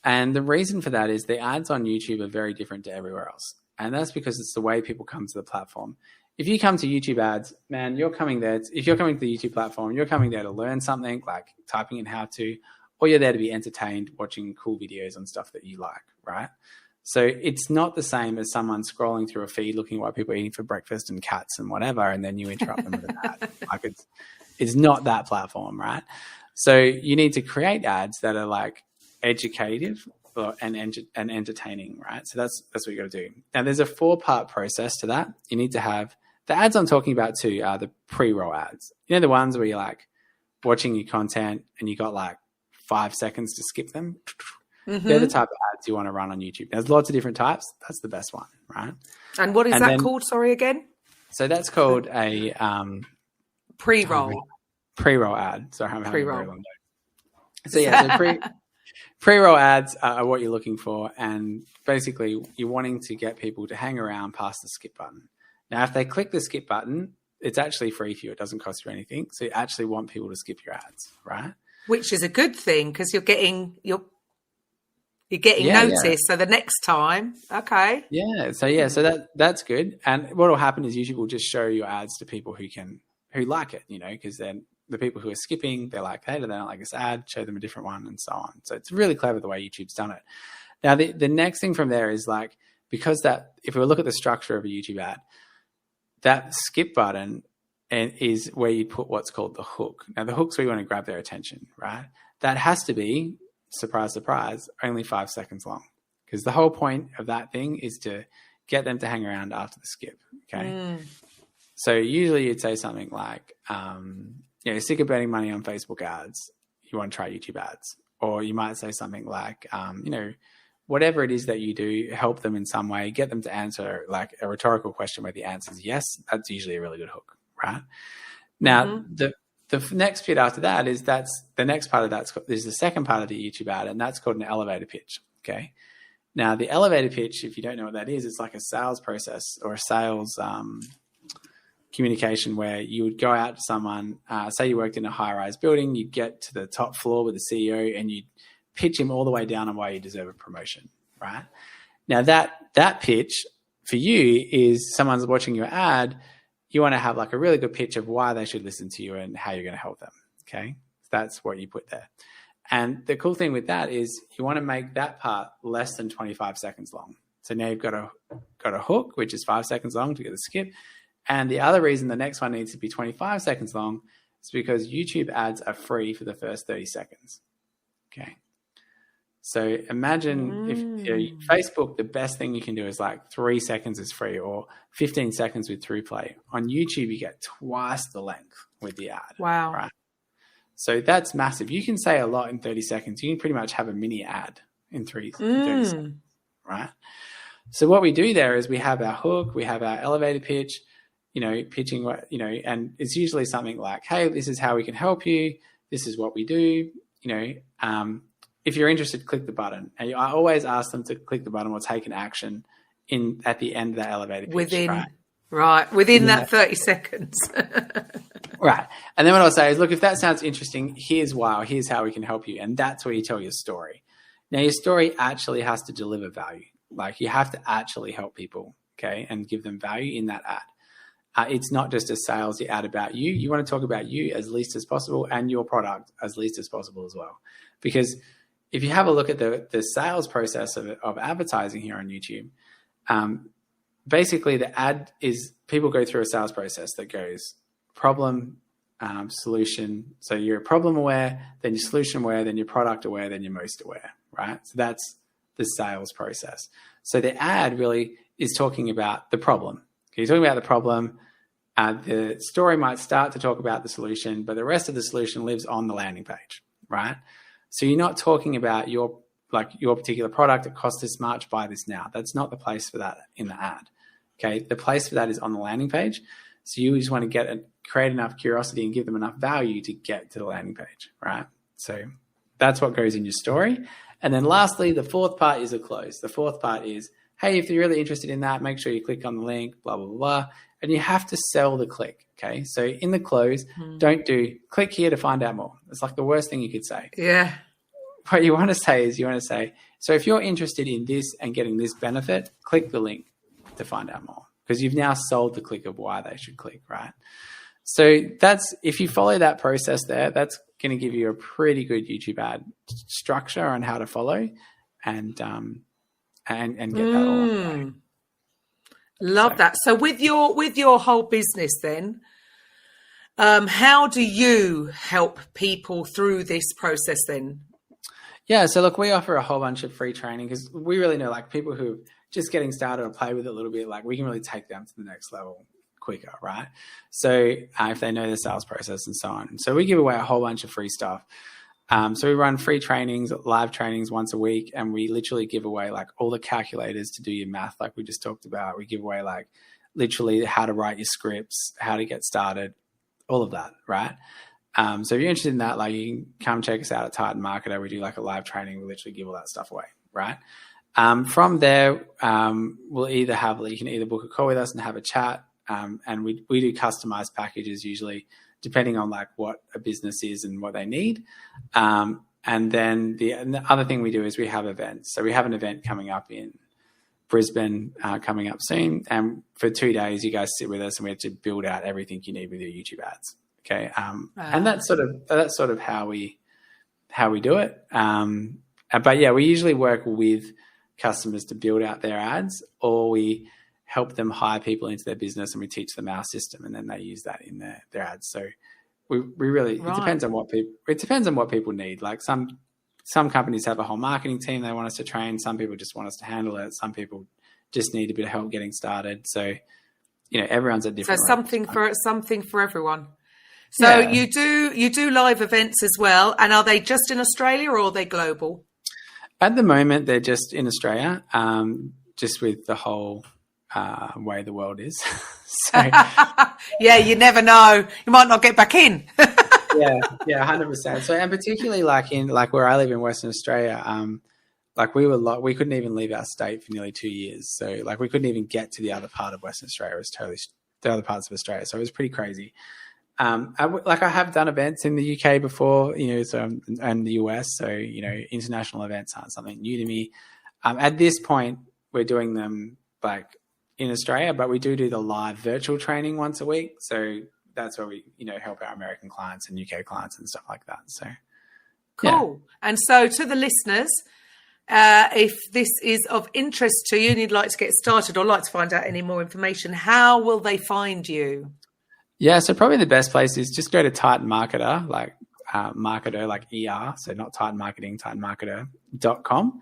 And the reason for that is the ads on YouTube are very different to everywhere else. And that's because it's the way people come to the platform. If you come to YouTube ads, man, you're coming there. If you're coming to the YouTube platform, you're coming there to learn something, like typing in how to, or you're there to be entertained, watching cool videos on stuff that you like, right? So it's not the same as someone scrolling through a feed looking at what people are eating for breakfast and cats and whatever, and then you interrupt them with an ad. Like it's not that platform, right? So you need to create ads that are like educative and entertaining, right? So that's what you got to do. Now there's a 4-part process to that. You need to have the ads I'm talking about too are the pre-roll ads. The ones where you're like watching your content and you got like 5 seconds to skip them. Mm-hmm. They're the type of ads you want to run on YouTube. There's lots of different types. That's the best one, right? And what is that called? Sorry, again. So that's called a pre-roll. Pre-roll ad. Sorry, I'm having a very long day. So yeah, so pre-roll ads are what you're looking for, and basically you're wanting to get people to hang around past the skip button. Now, if they click the skip button, it's actually free for you. It doesn't cost you anything. So you actually want people to skip your ads, right? Which is a good thing because you're getting noticed. Yeah. So the next time, okay. Yeah. So that's good. And what will happen is YouTube will just show your ads to people who like it, because then the people who are skipping, they're like, hey, they don't like this ad, show them a different one and so on. So it's really clever the way YouTube's done it. Now, the next thing from there is like, because if we look at the structure of a YouTube ad, that skip button is where you put what's called the hook. Now, the hook's where you want to grab their attention, right? That has to be, surprise, surprise, only 5 seconds long, because the whole point of that thing is to get them to hang around after the skip, okay? So usually you'd say something like, sick of burning money on Facebook ads, you want to try YouTube ads. Or you might say something like, whatever it is that you do, help them in some way, get them to answer like a rhetorical question where the answer is yes. That's usually a really good hook, right? Now, the next bit after that is the next part of that is the second part of the YouTube ad, and that's called an elevator pitch, okay? Now, the elevator pitch, if you don't know what that is, it's like a sales process or a sales communication where you would go out to someone, say you worked in a high-rise building, you get to the top floor with the CEO and you pitch him all the way down on why you deserve a promotion, right? Now that pitch for you is someone's watching your ad, you want to have like a really good pitch of why they should listen to you and how you're going to help them, okay? That's what you put there. And the cool thing with that is you want to make that part less than 25 seconds long. So now you've got a hook, which is 5 seconds long to get the skip. And the other reason the next one needs to be 25 seconds long is because YouTube ads are free for the first 30 seconds. Okay. So imagine if Facebook, the best thing you can do is like 3 seconds is free or 15 seconds with ThruPlay. On YouTube, you get twice the length with the ad. Wow. Right. So that's massive. You can say a lot in 30 seconds. You can pretty much have a mini ad in 30 seconds, right? So what we do there is we have our hook, we have our elevator pitch, pitching what, and it's usually something like, hey, this is how we can help you. This is what we do. If you're interested, click the button. And I always ask them to click the button or take an action at the end of that elevator pitch. Within that 30 seconds. Right. And then what I'll say is, look, if that sounds interesting, here's why, or here's how we can help you. And that's where you tell your story. Now, your story actually has to deliver value. Like you have to actually help people, okay, and give them value in that ad. It's not just a salesy ad about you. You want to talk about you as least as possible and your product as least as possible as well. Because if you have a look at the sales process of advertising here on YouTube, basically the ad is people go through a sales process that goes problem, solution. So you're problem aware, then you're solution aware, then you're product aware, then you're most aware, right? So that's the sales process. So the ad really is talking about the problem. Okay, you're talking about the problem. The story might start to talk about the solution, but the rest of the solution lives on the landing page, right? So you're not talking about your particular product. It costs this much, buy this now. That's not the place for that in the ad. Okay, the place for that is on the landing page. So you just want to create enough curiosity and give them enough value to get to the landing page, right? So that's what goes in your story. And then lastly, the fourth part is a close. The fourth part is, hey, if you're really interested in that, make sure you click on the link, blah, blah, blah. And you have to sell the click, okay? So in the close, don't do click here to find out more. It's like the worst thing you could say. Yeah. What you want to say is so if you're interested in this and getting this benefit, click the link to find out more, because you've now sold the click of why they should click, right? So if you follow that process there, that's going to give you a pretty good YouTube ad structure on how to follow and get that all on the way. Love that. So with your whole business then, how do you help people through this process then? Yeah, so look, we offer a whole bunch of free training because we really know like people who are just getting started or play with it a little bit, like we can really take them to the next level quicker, right? So if they know the sales process and so on. So we give away a whole bunch of free stuff. So we run free trainings, live trainings once a week, and we literally give away like all the calculators to do your math like we just talked about. We give away like literally how to write your scripts, how to get started, all of that, right? So if you're interested in that, like you can come check us out at Titan Marketer. We do like a live training. We literally give all that stuff away, right? From there, we'll you can either book a call with us and have a chat. And we do customized packages usually depending on like what a business is and what they need. And then the other thing we do is we have events. So we have an event coming up in Brisbane coming up soon. And for 2 days, you guys sit with us and we have to build out everything you need with your YouTube ads. Okay. And that's sort of how we do it. But yeah, we usually work with customers to build out their ads, or we help them hire people into their business and we teach them our system and then they use that in their ads. So we really, it depends on what people need. Like some companies have a whole marketing team they want us to train. Some people just want us to handle it. Some people just need a bit of help getting started. So, everyone's at different. So something for everyone. So you do live events as well. And are they just in Australia or are they global? At the moment, they're just in Australia, just with the whole way the world is. So, yeah, you never know. You might not get back in. yeah, 100%. So, and particularly like where I live in Western Australia, we couldn't even leave our state for nearly 2 years. So like we couldn't even get to the other part of Western Australia. It was the other parts of Australia. So it was pretty crazy. I have done events in the UK before, and the US. So, international events aren't something new to me. At this point, we're doing them like in Australia, but we do the live virtual training once a week. So that's where we, help our American clients and UK clients and stuff like that. So cool. Yeah. And so to the listeners, if this is of interest to you and you'd like to get started or like to find out any more information, how will they find you? Yeah, so probably the best place is just go to Titan Marketer, like marketer, like ER, so not Titan Marketing, titanmarketer.com.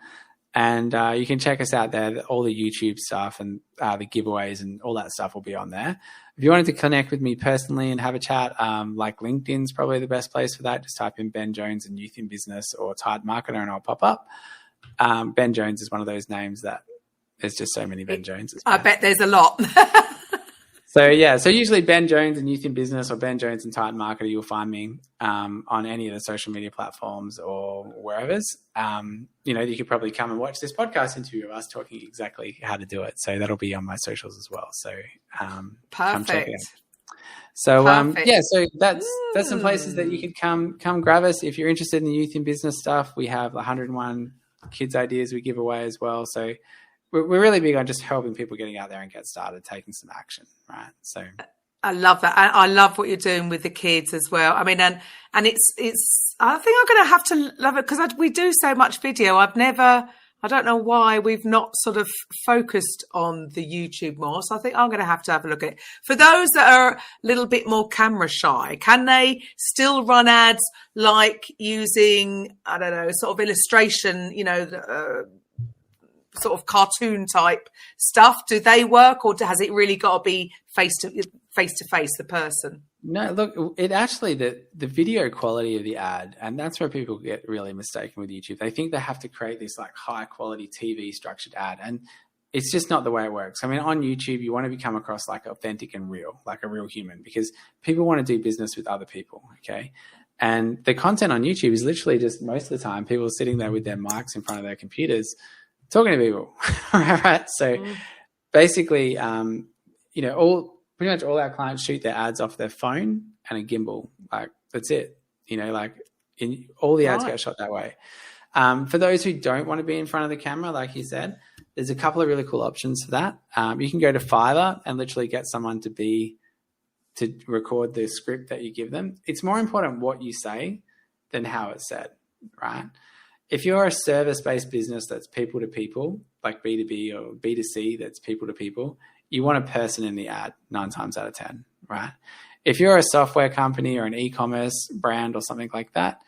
And you can check us out there. All the YouTube stuff and the giveaways and all that stuff will be on there. If you wanted to connect with me personally and have a chat, like LinkedIn's probably the best place for that. Just type in Ben Jones and Youth in Business or Titan Marketer and I'll pop up. Ben Jones is one of those names that there's just so many Ben Joneses. I bet there's a lot. So usually Ben Jones and Youth in Business or Ben Jones and Titan Marketer, you'll find me on any of the social media platforms or wherever's. You could probably come and watch this podcast interview of us talking exactly how to do it. So that'll be on my socials as well. So come check it out. So so that's some places that you could come grab us if you're interested in the Youth in Business stuff. We have 101 kids ideas we give away as well. So we're really big on just helping people getting out there and get started, taking some action, right? So I love that. I love what you're doing with the kids as well. I mean, and it's. I think I'm going to have to love it because we do so much video. I don't know why we've not sort of focused on the YouTube more. So I think I'm going to have a look at it. For those that are a little bit more camera shy, can they still run ads like using, I don't know, sort of illustration, sort of cartoon type stuff? Do they work, or has it really got to be face to face the person? No, look, it actually, the video quality of the ad, and that's where people get really mistaken with YouTube. They think they have to create this like high quality TV structured ad, and it's just not the way it works. I mean, on YouTube, you want to come across like authentic and real, like a real human, because people want to do business with other people. Okay. And the content on YouTube is literally just most of the time people sitting there with their mics in front of their computers talking to people, right? So basically, pretty much all our clients shoot their ads off their phone and a gimbal. Like that's it. All the ads get shot that way. For those who don't want to be in front of the camera, like you said, there's a couple of really cool options for that. You can go to Fiverr and literally get someone to record the script that you give them. It's more important what you say than how it's said, right? If you're a service-based business that's people to people, like B2B or B2C that's people to people, you want a person in the ad 9 times out of 10, right? If you're a software company or an e-commerce brand or something like that,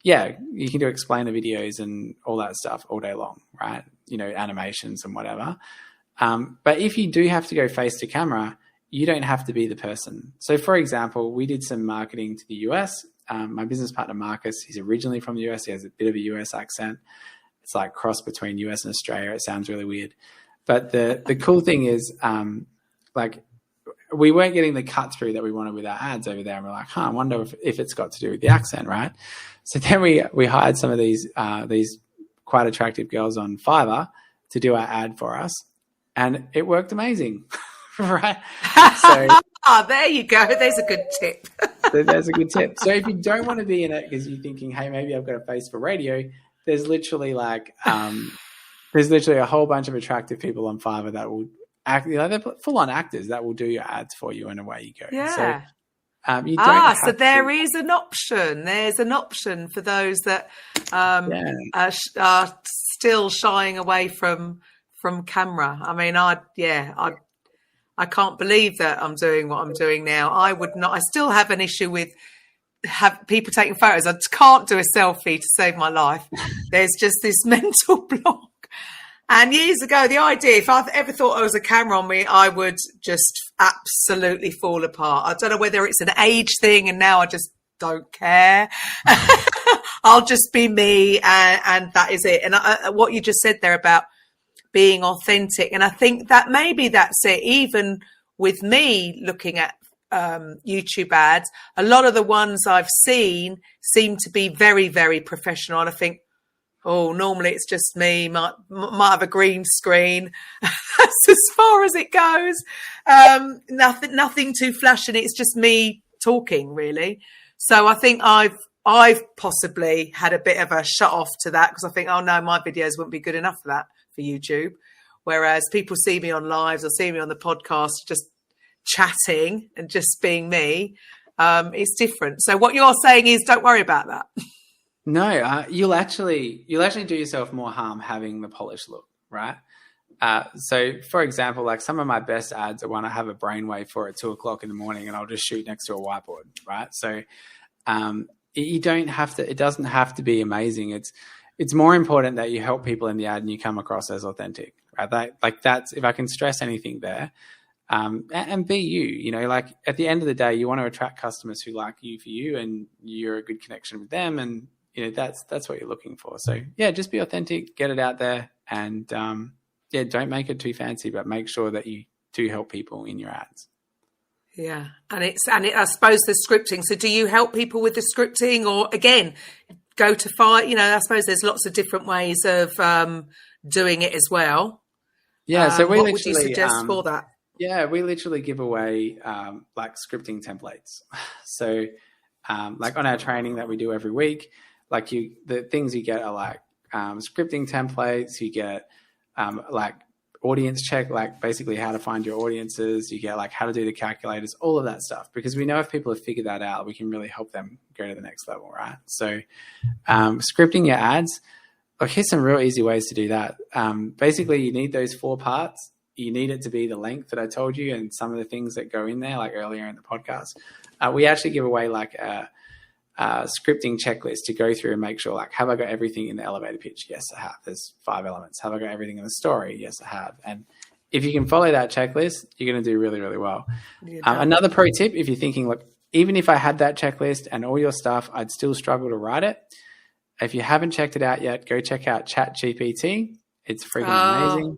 yeah, you can explain the videos and all that stuff all day long, right? Animations and whatever. But if you do have to go face to camera, you don't have to be the person. So for example, we did some marketing to the US. My business partner, Marcus, he's originally from the US. He has a bit of a US accent. It's like cross between US and Australia. It sounds really weird. But the cool thing is, we weren't getting the cut through that we wanted with our ads over there. And we're like, I wonder if it's got to do with the accent, right? So then we hired some of these quite attractive girls on Fiverr to do our ad for us. And it worked amazing, right? So there you go. There's a good tip. There's a good tip. So if you don't want to be in it because you're thinking, hey, maybe I've got a face for radio, there's literally a whole bunch of attractive people on Fiverr that will act, they're full-on actors that will do your ads for you, and away you go. Yeah. So, you don't so there is an option. There's an option for those that are still shying away from camera. I mean, I can't believe that I'm doing what I'm doing now. I would not. I still have an issue with people taking photos. I can't do a selfie to save my life. There's just this mental block. And years ago, the idea, if I ever thought I was a camera on me, I would just absolutely fall apart. I don't know whether it's an age thing, and now I just don't care. I'll just be me, and that is it. And what you just said there about being authentic, and I think that maybe that's it. Even with me looking at YouTube ads, a lot of the ones I've seen seem to be very, very professional. And I think, Oh, normally it's just me. Might have a green screen. That's as far as it goes. Nothing too flashy. It's just me talking, really. So I think I've possibly had a bit of a shut off to that, because I think, oh no, my videos wouldn't be good enough for that, for YouTube. Whereas people see me on lives or see me on the podcast just chatting and just being me. It's different. So what you're saying is, don't worry about that. No, you'll actually do yourself more harm having the polished look, right? So, for example, like some of my best ads are when I have a brainwave for at 2:00 in the morning, and I'll just shoot next to a whiteboard, right? So, you don't have to. It doesn't have to be amazing. It's more important that you help people in the ad and you come across as authentic, right? That's if I can stress anything there. And be you, you know, like at the end of the day, you want to attract customers who like you for you, and you're a good connection with them, and you know that's what you're looking for. So yeah, just be authentic, get it out there, and don't make it too fancy, but make sure that you do help people in your ads. Yeah, and I suppose the scripting. So do you help people with the scripting, or again go to fire? You know, I suppose there's lots of different ways of doing it as well. Yeah, so what would you suggest for that? Yeah, we literally give away like scripting templates. So like on our training that we do every week, like the things you get are like scripting templates, you get like audience check, like basically how to find your audiences, you get like how to do the calculators, all of that stuff. Because we know if people have figured that out, we can really help them go to the next level, right? So scripting your ads, like here's some real easy ways to do that. Basically, you need those 4 parts. You need it to be the length that I told you and some of the things that go in there, like earlier in the podcast. We actually give away like a scripting checklist to go through and make sure, like, have I got everything in the elevator pitch? Yes, I have. There's 5 elements. Have I got everything in the story? Yes, I have. And if you can follow that checklist, you're going to do really, really well. Another pro tip, if you're thinking, look, even if I had that checklist and all your stuff, I'd still struggle to write it. If you haven't checked it out yet, go check out ChatGPT. It's freaking amazing.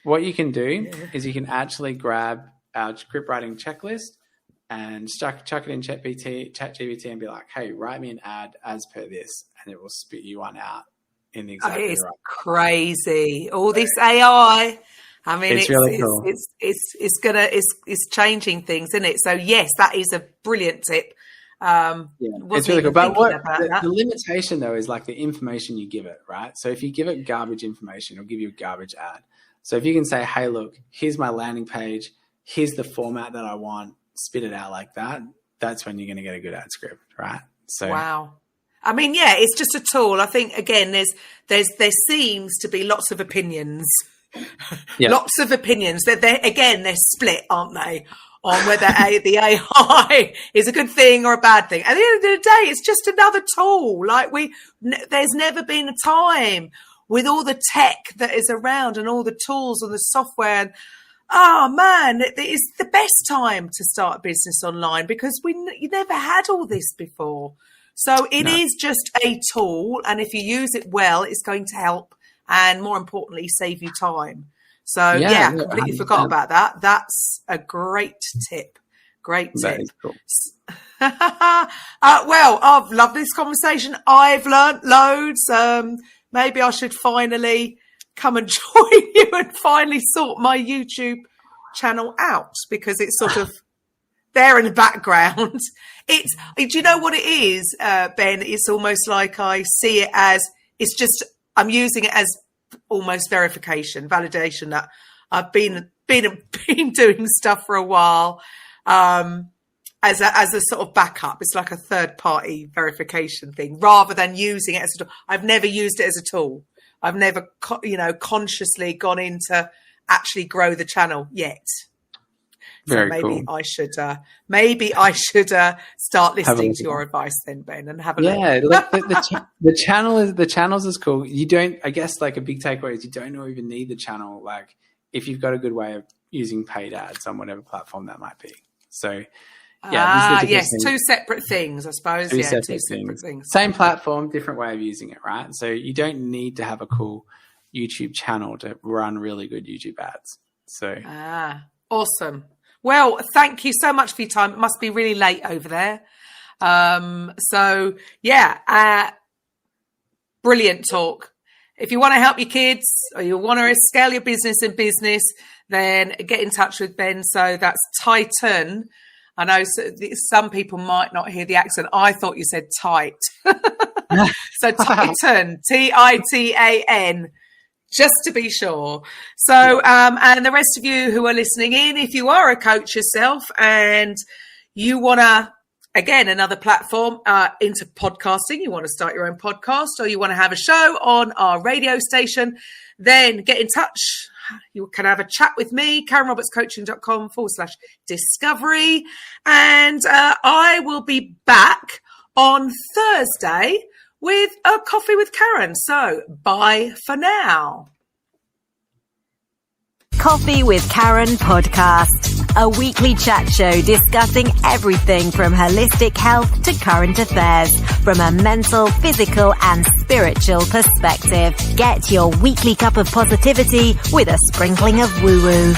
What you can do is you can actually grab our script writing checklist and chuck it in ChatGPT and be like, hey, write me an ad as per this, and it will spit you one out in the exact It's right. Crazy. All this AI. I mean, it's really cool. It's changing things, isn't it? So yes, that is a brilliant tip. It's really cool. But the limitation though is like the information you give it, right? So if you give it garbage information, it'll give you a garbage ad. So if you can say, hey, look, here's my landing page, here's the format that I want, spit it out like that, that's when you're going to get a good ad script, right? So wow. I mean, yeah, it's just a tool. I think, again, there seems to be lots of opinions. Yeah. Lots of opinions. They're split, aren't they, on whether the AI is a good thing or a bad thing. At the end of the day, it's just another tool. Like there's never been a time with all the tech that is around and all the tools and the software. And, oh, man, it is the best time to start a business online, because you never had all this before. So it is just a tool. And if you use it well, it's going to help and, more importantly, save you time. So, I completely forgot about that. That's a great tip. Great tip. That is cool. Well, I've loved this conversation. I've learnt loads. Maybe I should finally come and join you and finally sort my YouTube channel out, because it's sort of there in the background. Do you know what it is, Ben? It's almost like I see it as, I'm using it as almost validation that I've been doing stuff for a while, as a sort of backup. It's like a third party verification thing, rather than using it as a tool. I've never used it as a tool. I've never, consciously gone in to actually grow the channel yet. So maybe I should start listening to your advice then, Ben, and have a look. Yeah, the channels is cool. You don't, I guess, like a big takeaway is you don't even need the channel. Like if you've got a good way of using paid ads on whatever platform that might be. So yes, 2 separate things, I suppose. Two separate things. Same platform, different way of using it, right? So you don't need to have a cool YouTube channel to run really good YouTube ads. So awesome. Well, thank you so much for your time. It must be really late over there. Brilliant talk. If you want to help your kids or you want to scale your business, then get in touch with Ben. So that's Titan. I know some people might not hear the accent. I thought you said tight. So Titan, Titan, just to be sure. So, and the rest of you who are listening in, if you are a coach yourself and you want to, again, another platform into podcasting, you want to start your own podcast or you want to have a show on our radio station, then get in touch. You can have a chat with me, KarenRobertsCoaching.com/discovery. And I will be back on Thursday with a coffee with Karen. So bye for now. Coffee with Karen podcast, a weekly chat show discussing everything from holistic health to current affairs from a mental, physical and spiritual perspective. Get your weekly cup of positivity with a sprinkling of woo-woo.